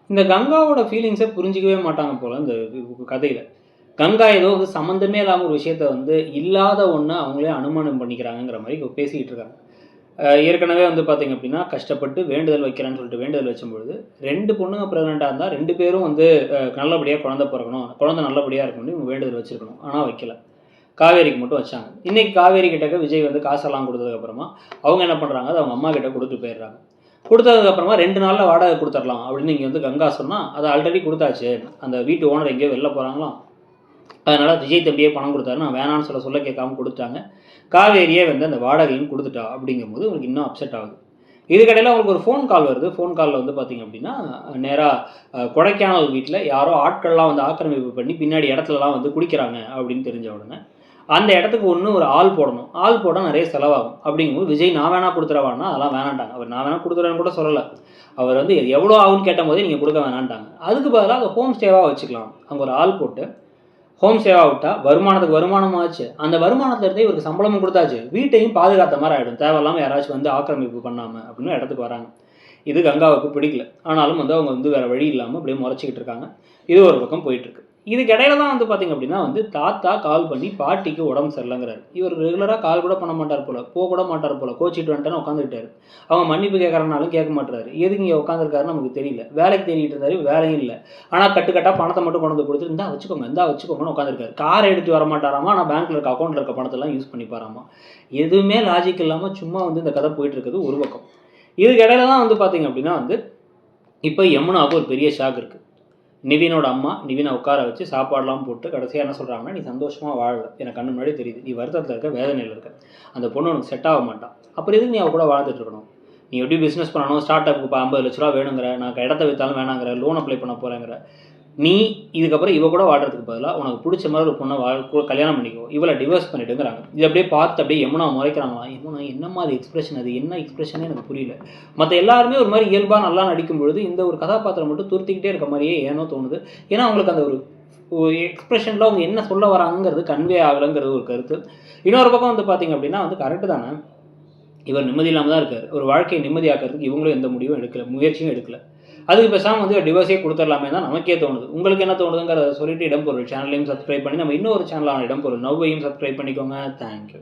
இந்த கங்காவோட ஃபீலிங்ஸை புரிஞ்சிக்கவே மாட்டாங்க போல் இந்த கதையில். கங்கா ஏதோ வந்து சம்மந்தமே இல்லாமல் ஒரு விஷயத்த வந்து இல்லாத ஒன்று அவங்களே அனுமானம் பண்ணிக்கிறாங்கங்கிற மாதிரி பேசிக்கிட்டு இருக்காங்க. ஏற்கனவே வந்து பார்த்திங்க அப்படின்னா கஷ்டப்பட்டு வேண்டுதல் வைக்கிறேன்னு சொல்லிட்டு வேண்டுதல் வச்சும்பொழுது 2 பொண்ணுங்க ப்ரெக்னெண்ட்டாக இருந்தால் 2 பேரும் வந்து நல்லபடியாக குழந்தை பிறக்கணும், குழந்தை நல்லபடியாக இருக்கணும்னு இவங்க வேண்டுதல் வச்சுருக்கணும். ஆனால் வைக்கல. காவேரிக்கு மட்டும் வச்சாங்க. இன்றைக்கி காவேரி கிட்டக்க விஜய் வந்து காசெல்லாம் கொடுத்ததுக்கப்புறமா அவங்க என்ன பண்ணுறாங்க, அது அவங்க அம்மா கிட்ட கொடுத்துட்டு போயிடுறாங்க. கொடுத்ததுக்கப்புறமா 2 நாளில் வாடகை கொடுத்துடலாம் அப்படின்னு இங்கே வந்து கங்கா சொன்னால் அதை ஆல்ரெடி கொடுத்தாச்சு, அந்த வீட்டு ஓனர் எங்கேயோ வெளில போகிறாங்களாம், அதனால் விஜய் தம்பியே பணம் கொடுத்தாரு, நான் வேணான்னு சொல்ல கேட்காம கொடுத்துட்டாங்க. காவேரியே வந்து அந்த வாடகையும் கொடுத்துட்டா அப்படிங்கும்போது உங்களுக்கு இன்னும் அப்செட் ஆகுது. இதுக்கடையில் அவங்களுக்கு ஒரு ஃபோன் கால் வருது. ஃபோன் காலில் வந்து பார்த்திங்க அப்படின்னா நேராக கொடைக்கானல் வீட்டில் யாரோ ஆட்கள்லாம் வந்து ஆக்கிரமிப்பு பண்ணி பின்னாடி இடத்துலலாம் வந்து குடிக்கிறாங்க அப்படின்னு தெரிஞ்ச உடனே அந்த இடத்துக்கு ஒரு ஆள் போடணும். ஆள் போட நிறைய செலவாகும். அப்படிங்கும்போது விஜய் நான் வேணா கொடுத்துறவான்னா அதெல்லாம் வேணான்ட்டாங்க. அவர் நான் வேணா கொடுத்துறேன்னு கூட சொல்லலை. அவர் வந்து எவ்வளோ ஆகுன்னு கேட்டபோதே நீங்கள் கொடுக்க வேணான்ட்டாங்க. அதுக்கு பதிலாக அதை ஹோம் ஸ்டேவாக வச்சுக்கலாம். அங்கே ஒரு ஆள் போட்டு ஹோம் ஸ்டேவாக விட்டால் வருமானத்துக்கு வருமானமும் ஆச்சு, அந்த வருமானத்துலேருந்தே இவருக்கு சம்பளமும் கொடுத்தாச்சு, வீட்டையும் பாதுகாத்த மாதிரி ஆகிடும், தேவையில்லாமல் யாராச்சும் வந்து ஆக்கிரமிப்பு பண்ணாமல் அப்படின்னு இடத்துக்கு வராங்க. இது கங்காவுக்கு பிடிக்கல. ஆனாலும் வந்து அவங்க வந்து வேறு வழி இல்லாமல் அப்படியே முறைச்சிக்கிட்டு இருக்காங்க. இது ஒரு பக்கம் போயிட்டுருக்கு. இதுக்கு இடையில தான் வந்து பார்த்திங்க அப்படின்னா வந்து தாத்தா கால் பண்ணி பாட்டிக்கு உடம்பு சரியில்லைங்கிறாரு. இவர் ரெகுலராக கால் கூட பண்ண மாட்டார் போல், கூட மாட்டார் போல், கோச்சிட்டு வந்துட்டேன்னு உட்காந்துக்கிட்டாரு. அவங்க மன்னிப்பு கேட்குறனாலும் கேட்க மாட்டுறாரு. எதுக்கு இங்கே உட்காந்துருக்காருன்னு நமக்கு தெரியல. வேலைக்கு தேடிட்டு இருந்தாரு, வேலையும் இல்லை. ஆனால் கட்டுக்கட்டாக பணத்தை மட்டும் கொண்டு வந்து கொடுத்துட்டு இந்தா வச்சுக்கோங்கன்னு உட்காந்துருக்காரு. காரை எடுத்து வர மாட்டாராமா, ஆனால் பேங்க்கில் இருக்க அக்கௌண்ட்டில் இருக்க பணத்தெல்லாம் யூஸ் பண்ணிப்பாராமா. எதுவுமே லாஜிக் இல்லாமல் சும்மா வந்து இந்த கதை போயிட்டு இருக்குது ஒரு பக்கம். இதுக்கு இடையில தான் வந்து பார்த்திங்க அப்படின்னா வந்து இப்போ யமுனாவுக்கு ஒரு பெரிய ஷாக் இருக்குது. நிவினோட அம்மா நிவினை உட்கார வச்சு சாப்பாடெலாம் போட்டு கடைசியாக என்ன சொல்கிறாங்கன்னா, நீ சந்தோஷமாக வாழல, எனக்கு கண்ணு முன்னாடி தெரியுது, நீ வருத்தத்தில் இருக்க, வேதனையில் இருக்க, அந்த பொண்ணு உனக்கு செட் ஆக மாட்டான், அப்புறம் எதுக்கு நீ அவ கூட வாழ்ந்துட்டு இருக்கணும், நீ எப்படி பிஸ்னஸ் பண்ணணும், ஸ்டார்ட் அப்புக்கு 50 லட்ச ரூபா வேணுங்கிற, நான் இடத்த விற்றாலும் வேணாங்கிற, லோன் அப்ளை பண்ண போகிறேங்கிற, நீ இதுக்கப்புறம் இவ கூட வாடுறதுக்கு பதிலாக உனக்கு பிடிச்ச மாதிரி ஒரு பொண்ணை கல்யாணம் பண்ணிக்கோ, இவளை டிவோர்ஸ் பண்ணிட்டுங்கிறாங்க. இது அப்படியே பார்த்து அப்படியே யமுனா முறைக்கிறாங்களா, யமுனா என்னம்மா அது எக்ஸ்பிரஷன், அது என்ன எக்ஸ்பிரஷனே எனக்கு புரியல. மற்ற எல்லாருமே ஒரு மாதிரி இயல்பாக நல்லா நடிக்கும் பொழுது இந்த ஒரு கதாபாத்திரம் மட்டும் துருத்திக்கிட்டே இருக்க மாதிரியே ஏனோ தோணுது. ஏன்னா அவங்களுக்கு அந்த ஒரு எக்ஸ்பிரஷனில் அவங்க என்ன சொல்ல வராங்கிறது கன்வே ஆகலைங்கிறது ஒரு கருத்து. இன்னொரு பக்கம் வந்து பார்த்திங்க அப்படின்னா வந்து கரெக்டு தானே, இவர் நிம்மதி இல்லாமல் தான் இருக்கார். ஒரு வாழ்க்கையை நிம்மதியாக்கிறதுக்கு இவங்களும் எந்த முடிவும் எடுக்கல, முயற்சியும் எடுக்கல. அதுக்கு பேசாமல் வந்து டிவோர்ஸே கொடுத்துடலாமே தான் நமக்கே தோணுது. உங்களுக்கு என்ன தோணுதுங்கிறத சொல்லிட்டு இடம்பொருள் சேனலையும் சப்ஸ்கிரைப் பண்ணி நம்ம இன்னொரு சேனலான இடம்பொருள் நவ்வையும் சப்ஸ்கிரைப் பண்ணிக்கோங்க. தேங்க்யூ.